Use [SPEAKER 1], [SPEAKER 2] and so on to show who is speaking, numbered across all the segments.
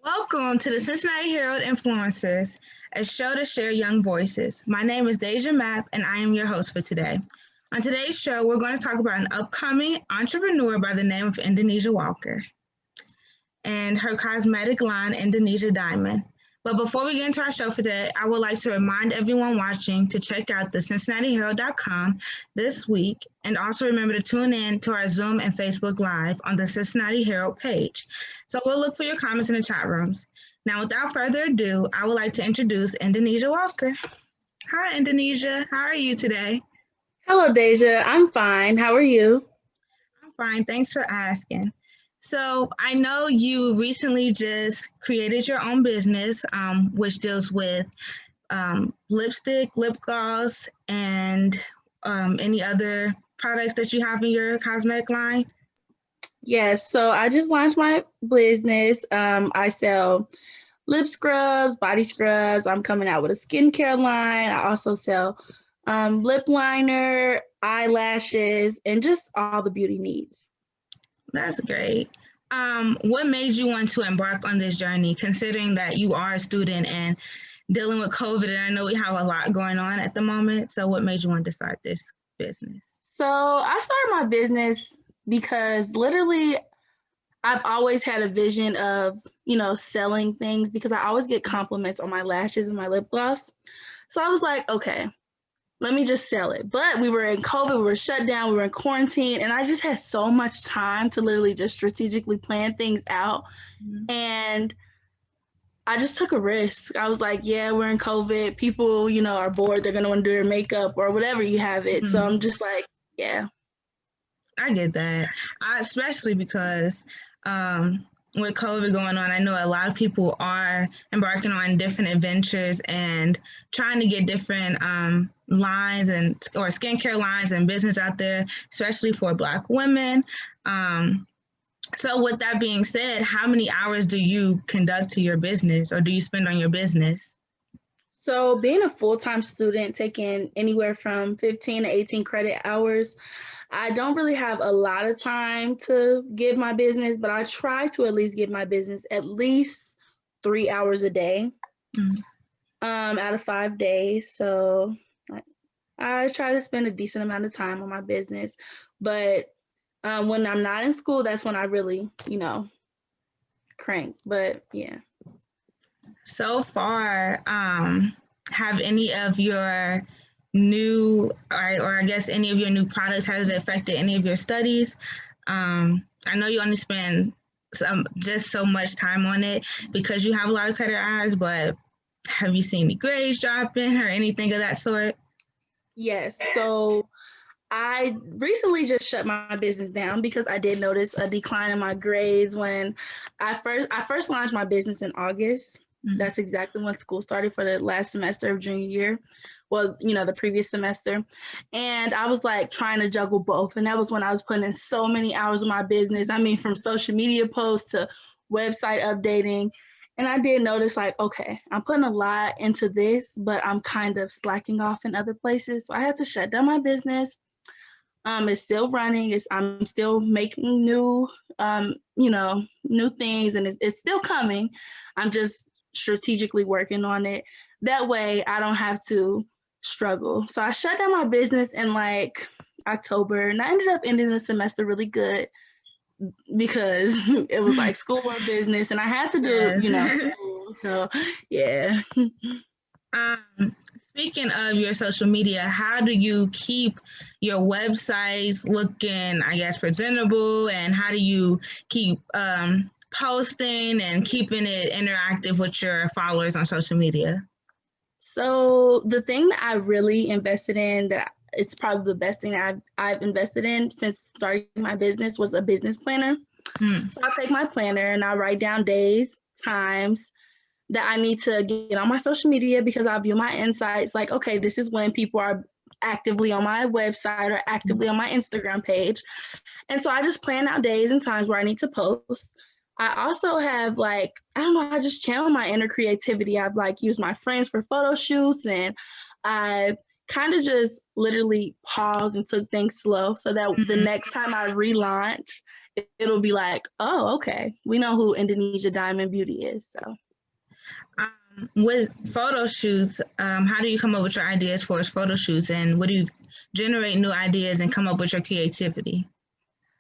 [SPEAKER 1] Welcome to the Cincinnati Herald Influencers, a show to share young voices. My name is Deja Mapp, and I am your host for today. On today's show, we're going to talk about an upcoming entrepreneur by the name of Indenesia Walker and her cosmetic line, Indenesia Diamond. But before we get into our show for today, I would like to remind everyone watching to check out the CincinnatiHerald.com this week, and also remember to tune in to our Zoom and Facebook Live on the Cincinnati Herald page. So we'll look for your comments in the chat rooms. Now, without further ado, I would like to introduce Indenesia Walker. Hi, Indenesia. How are you today?
[SPEAKER 2] Hello, Deja. I'm fine. How are you?
[SPEAKER 1] I'm fine. Thanks for asking. So I know you recently just created your own business, which deals with lipstick, lip gloss, and any other products that you have in your cosmetic line.
[SPEAKER 2] Yes, so I just launched my business. I sell lip scrubs, body scrubs. I'm coming out with a skincare line. I also sell lip liner, eyelashes, and just all the beauty needs.
[SPEAKER 1] That's great. What made you want to embark on this journey, considering that you are a student and dealing with COVID, and I know we have a lot going on at the moment. So what made you want to start this business?
[SPEAKER 2] So I started my business because literally I've always had a vision of, selling things because I always get compliments on my lashes and my lip gloss. So I was like, okay, let me just sell it. But we were in COVID, we were shut down, we were in quarantine, and I just had so much time to literally just strategically plan things out. Mm-hmm. And I just took a risk. I was like, yeah, we're in COVID. People, are bored. They're going to want to do their makeup or whatever you have it. Mm-hmm. So I'm just like, yeah.
[SPEAKER 1] I get that. Especially because with COVID going on, I know a lot of people are embarking on different adventures and trying to get different lines or skincare lines and business out there, especially for Black women. So with that being said, how many hours do you conduct to your business or do you spend on your business?
[SPEAKER 2] So being a full-time student, taking anywhere from 15 to 18 credit hours, I don't really have a lot of time to give my business, but I try to at least give my business at least 3 hours a day, out of 5 days. So I try to spend a decent amount of time on my business. But when I'm not in school, that's when I really, crank. But yeah.
[SPEAKER 1] So far, have any of your new, or I guess any of your new products, has it affected any of your studies? I know you only spend just so much time on it because you have a lot of credit hours, but have you seen any grades dropping or anything of that sort?
[SPEAKER 2] Yes. So I recently just shut my business down because I did notice a decline in my grades when I first launched my business in August. Mm-hmm. That's exactly when school started for the last semester of junior year. Well, the previous semester. And I was like trying to juggle both. And that was when I was putting in so many hours of my business. I mean, from social media posts to website updating. And I did notice like, okay, I'm putting a lot into this, but I'm kind of slacking off in other places. So I had to shut down my business. It's still running. I'm still making new, new things, and it's still coming. I'm just strategically working on it. That way I don't have to struggle. So I shut down my business in like October, and I ended up ending the semester really good because it was like schoolwork business, and I had to do, school. So yeah.
[SPEAKER 1] Speaking of your social media, how do you keep your websites looking, I guess, presentable, and how do you keep posting and keeping it interactive with your followers on social media?
[SPEAKER 2] So the thing that I really invested in, that it's probably the best thing I've invested in since starting my business, was a business planner. So I'll take my planner and I'll write down days, times that I need to get on my social media because I'll view my insights like, okay, this is when people are actively on my website or actively on my Instagram page. And so I just plan out days and times where I need to post. I also have I just channel my inner creativity. I've used my friends for photo shoots, and I kind of just literally paused and took things slow so that the next time I relaunch, it'll be like, oh, okay, we know who Indenesia Diamond Beauty is. So
[SPEAKER 1] with photo shoots, how do you come up with your ideas for photo shoots, and what do you generate new ideas and come up with your creativity?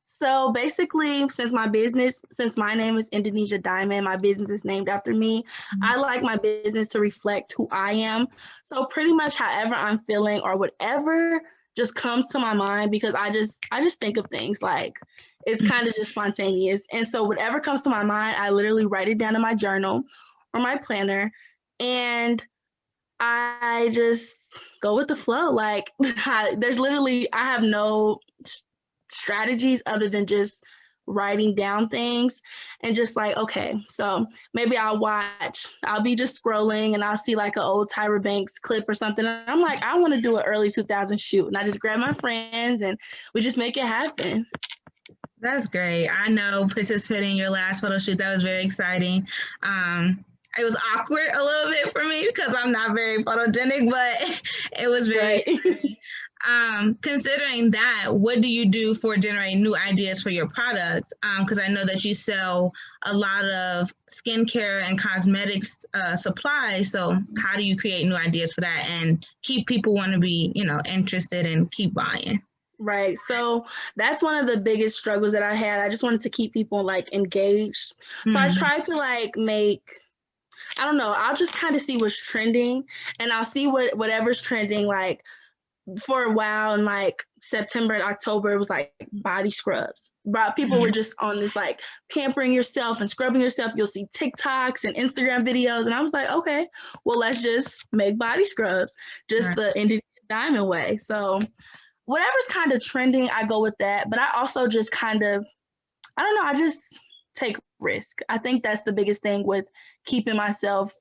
[SPEAKER 2] So basically, since my name is Indenesia Diamond, my business is named after me. I like my business to reflect who I am. So pretty much however I'm feeling or whatever just comes to my mind, because I just think of things like it's kind of just spontaneous. And so whatever comes to my mind, I literally write it down in my journal or my planner, and I just go with the flow. Like I have no strategies other than just writing down things and just like, okay, so maybe I'll be just scrolling and I'll see like an old Tyra Banks clip or something. And I'm like, I want to do an early 2000s shoot. And I just grab my friends and we just make it happen.
[SPEAKER 1] That's great. I know participating in your last photo shoot, that was very exciting. It was awkward a little bit for me because I'm not very photogenic, but it was very considering that, what do you do for generating new ideas for your product? Because I know that you sell a lot of skincare and cosmetics supplies. So how do you create new ideas for that and keep people want to be, interested and keep buying?
[SPEAKER 2] Right. So that's one of the biggest struggles that I had. I just wanted to keep people like engaged. So I tried to like I don't know, I'll just kind of see what's trending, and I'll see whatever's trending. Like for a while in like September and October, it was like body scrubs. But people were just on this like pampering yourself and scrubbing yourself. You'll see TikToks and Instagram videos. And I was like, okay, well, let's just make body scrubs, just the Indenesia Diamond way. So whatever's kind of trending, I go with that. But I also just kind of, I don't know, I just take risk. I think that's the biggest thing with keeping myself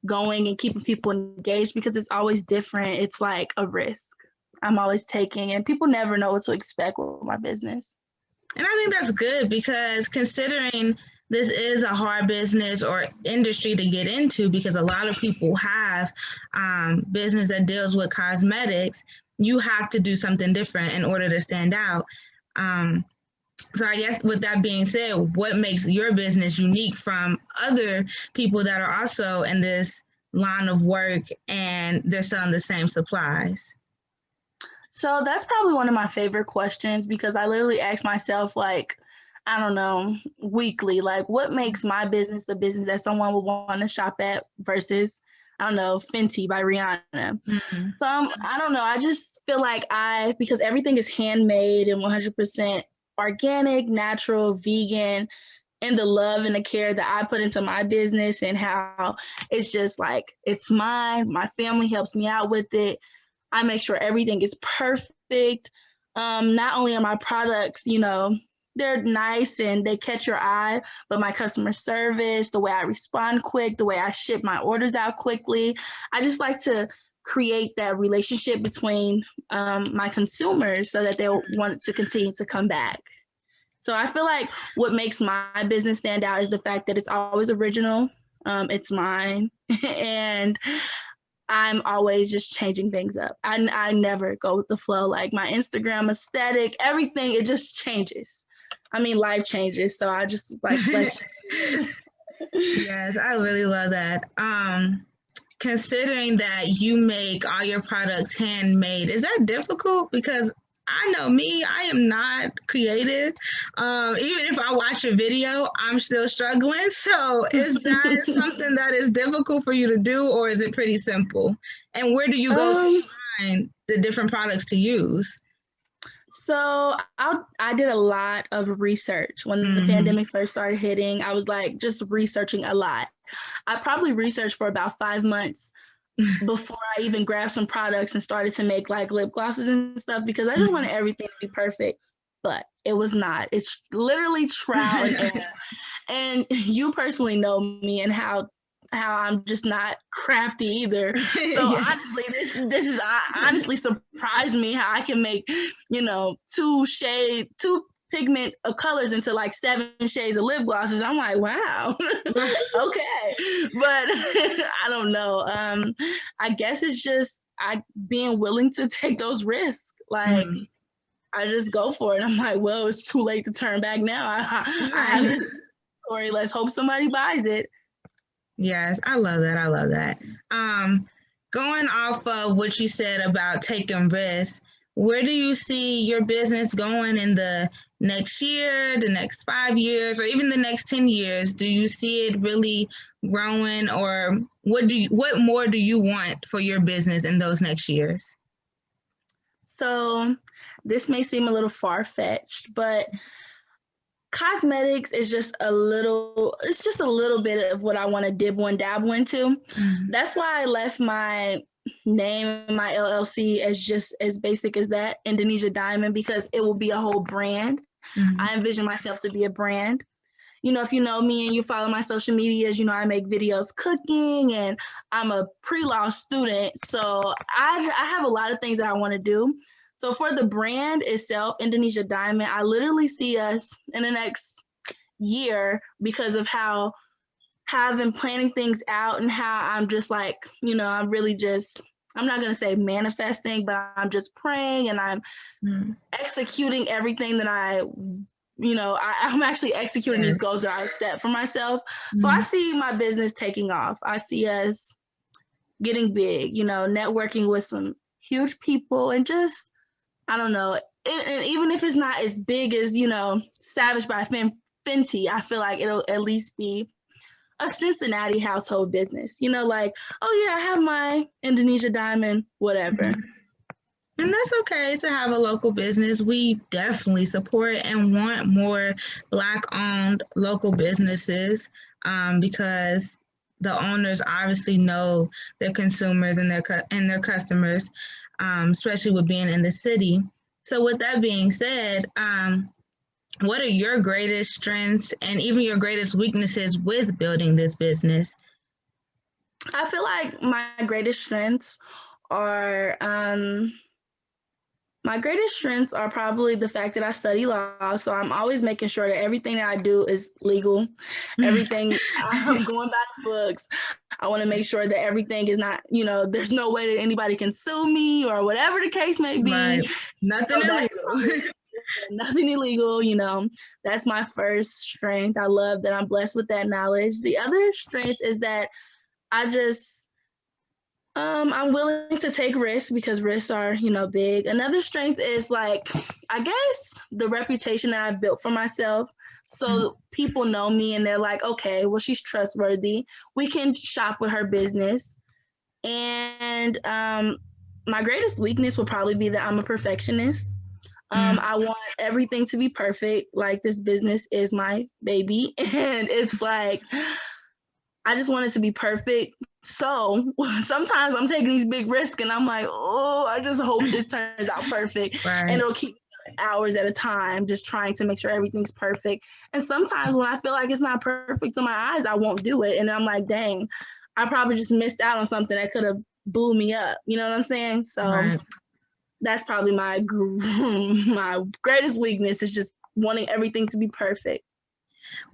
[SPEAKER 2] going and keeping people engaged, because it's always different. It's like a risk I'm always taking, and people never know what to expect with my business.
[SPEAKER 1] And I think that's good, because considering this is a hard business or industry to get into, because a lot of people have business that deals with cosmetics, you have to do something different in order to stand out. So I guess with that being said, what makes your business unique from other people that are also in this line of work and they're selling the same supplies?
[SPEAKER 2] So that's probably one of my favorite questions, because I literally ask myself, like, I don't know, weekly, like, what makes my business the business that someone would want to shop at versus, I don't know, Fenty by Rihanna. So I don't know. I just feel like because everything is handmade and 100% organic, natural, vegan, and the love and the care that I put into my business, and how it's just like, it's mine. My family helps me out with it. I make sure everything is perfect. Not only are my products, they're nice and they catch your eye, but my customer service, the way I respond quick, the way I ship my orders out quickly, I just like to create that relationship between my consumers so that they'll want to continue to come back. So I feel like what makes my business stand out is the fact that it's always original. It's mine. And I'm always just changing things up. I never go with the flow. Like my Instagram aesthetic, everything, it just changes. I mean, life changes. So I just like,
[SPEAKER 1] Yes, I really love that. Considering that you make all your products handmade, is that difficult? Because I know me, I am not creative. Even if I watch a video, I'm still struggling. So is that something that is difficult for you to do, or is it pretty simple? And where do you go to find the different products to use?
[SPEAKER 2] So I did a lot of research when the pandemic first started hitting. I was like just researching a lot. I probably researched for about 5 months before I even grabbed some products and started to make like lip glosses and stuff, because I just wanted everything to be perfect, but it was not. It's literally trial and error. And you personally know me and how I'm just not crafty either. So honestly, this is honestly surprised me how I can make, two pigment of colors into like 7 shades of lip glosses. I'm like, wow, okay. But I don't know. I guess it's just being willing to take those risks. Like, I just go for it. I'm like, well, it's too late to turn back now. I have this story. Let's hope somebody buys it.
[SPEAKER 1] Yes, I love that. I love that. Going off of what you said about taking risks, where do you see your business going in the next year, the next 5 years, or even the next 10 years? Do you see it really growing, or what more do you want for your business in those next years?
[SPEAKER 2] So this may seem a little far-fetched, but cosmetics is just a little bit of what I want to dibble and dabble into. That's why I left my name, my LLC, as just as basic as that, Indenesia Diamond, because it will be a whole brand. I envision myself to be a brand. You know, if you know me and you follow my social medias, you know I make videos cooking, and I'm a pre-law student. So I have a lot of things that I want to do. So for the brand itself, Indenesia Diamond, I literally see us in the next year, because of how I've been planning things out and how I'm just like, you know, I'm not going to say manifesting, but I'm just praying, and I'm executing everything that I'm actually executing these goals that I set for myself. So I see my business taking off. I see us getting big, you know, networking with some huge people, and just, I don't know. And even if it's not as big as, you know, Savage by Fenty, I feel like it'll at least be a Cincinnati household business. You know, like, oh yeah, I have my Indenesia Diamond, whatever.
[SPEAKER 1] And that's okay to have a local business. We definitely support and want more Black-owned local businesses, because the owners obviously know their consumers and their customers, especially with being in the city. So with that being said, what are your greatest strengths and even your greatest weaknesses with building this business?
[SPEAKER 2] I feel like my greatest strengths are probably the fact that I study law. So I'm always making sure that everything that I do is legal. Everything, I'm going by the books. I want to make sure that everything is not, you know, there's no way that anybody can sue me or whatever the case may be.
[SPEAKER 1] Right. Nothing illegal.
[SPEAKER 2] Nothing illegal, you know. That's my first strength. I love that I'm blessed with that knowledge. The other strength is that I'm willing to take risks, because risks are, you know, big. Another strength is, like, I guess the reputation that I've built for myself. So people know me and they're like, okay, well, she's trustworthy. We can shop with her business. And my greatest weakness will probably be that I'm a perfectionist. I want everything to be perfect. Like, this business is my baby, and it's like, I just want it to be perfect. So sometimes I'm taking these big risks, and I'm like, oh, I just hope this turns out perfect.
[SPEAKER 1] Right.
[SPEAKER 2] And it'll keep hours at a time just trying to make sure everything's perfect. And sometimes when I feel like it's not perfect to my eyes, I won't do it. And I'm like, dang, I probably just missed out on something that could have blew me up. You know what I'm saying? So that's probably my greatest weakness, is just wanting everything to be perfect.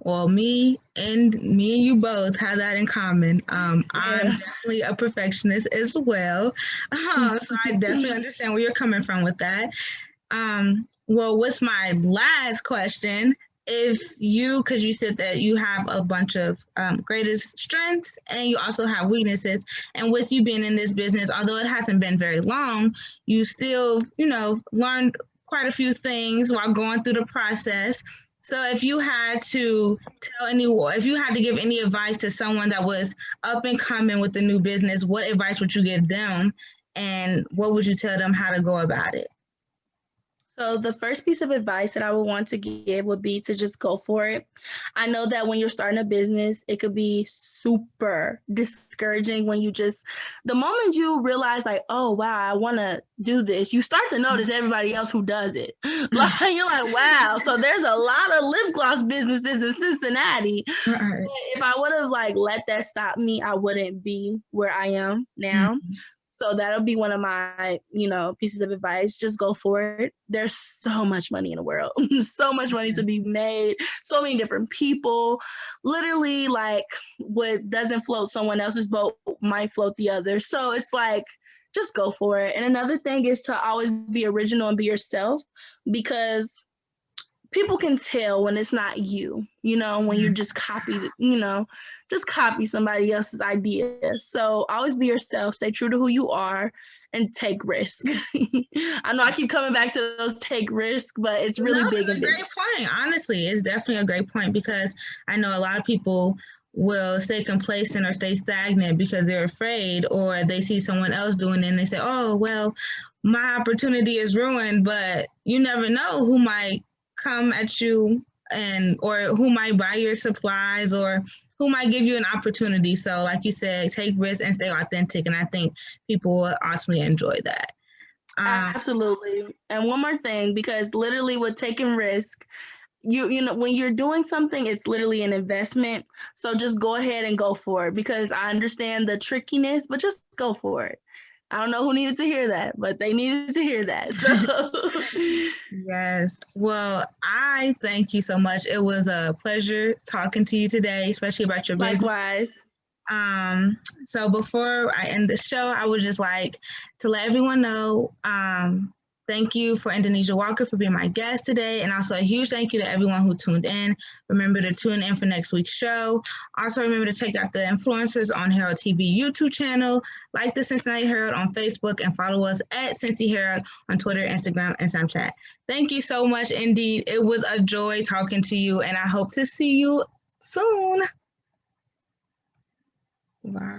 [SPEAKER 1] Well, me and you both have that in common. I'm definitely a perfectionist as well. So I definitely understand where you're coming from with that. Well, what's my last question? Because you said that you have a bunch of greatest strengths and you also have weaknesses. And with you being in this business, although it hasn't been very long, you still, you know, learned quite a few things while going through the process. So if you had to give any advice to someone that was up and coming with a new business, what advice would you give them, and what would you tell them how to go about it?
[SPEAKER 2] So the first piece of advice that I would want to give would be to just go for it. I know that when you're starting a business, it could be super discouraging when the moment you realize, like, oh, wow, I want to do this, you start to notice everybody else who does it. Like, you're like, wow, so there's a lot of lip gloss businesses in Cincinnati. Right. If I would have, like, let that stop me, I wouldn't be where I am now. So that'll be one of my, you know, pieces of advice. Just go for it. There's so much money in the world, so much money to be made, so many different people. Literally, like, what doesn't float someone else's boat might float the other. So it's like, just go for it. And another thing is to always be original and be yourself, because people can tell when it's not you, when you just just copy somebody else's idea. So always be yourself, stay true to who you are, and take risk. I know I keep coming back to those take risk, but it's really big and big.
[SPEAKER 1] Great point. Honestly, it's definitely a great point, because I know a lot of people will stay complacent or stay stagnant because they're afraid, or they see someone else doing it and they say, oh, well, my opportunity is ruined. But you never know who might come at you or who might buy your supplies, or who might give you an opportunity. So like you said, take risks and stay authentic. And I think people will ultimately enjoy that.
[SPEAKER 2] Absolutely. And one more thing, because literally with taking risk, you know, when you're doing something, it's literally an investment. So just go ahead and go for it, because I understand the trickiness, but just go for it. I don't know who needed to hear that, but they needed to hear that. So
[SPEAKER 1] Yes. Well, I thank you so much. It was a pleasure talking to you today, especially about your business.
[SPEAKER 2] Likewise.
[SPEAKER 1] So before I end the show, I would just like to let everyone know, thank you for Indenesia Walker for being my guest today. And also a huge thank you to everyone who tuned in. Remember to tune in for next week's show. Also remember to check out the influencers on Herald TV YouTube channel, like the Cincinnati Herald on Facebook, and follow us at Cincy Herald on Twitter, Instagram, and Snapchat. Thank you so much, indeed. It was a joy talking to you, and I hope to see you soon. Bye.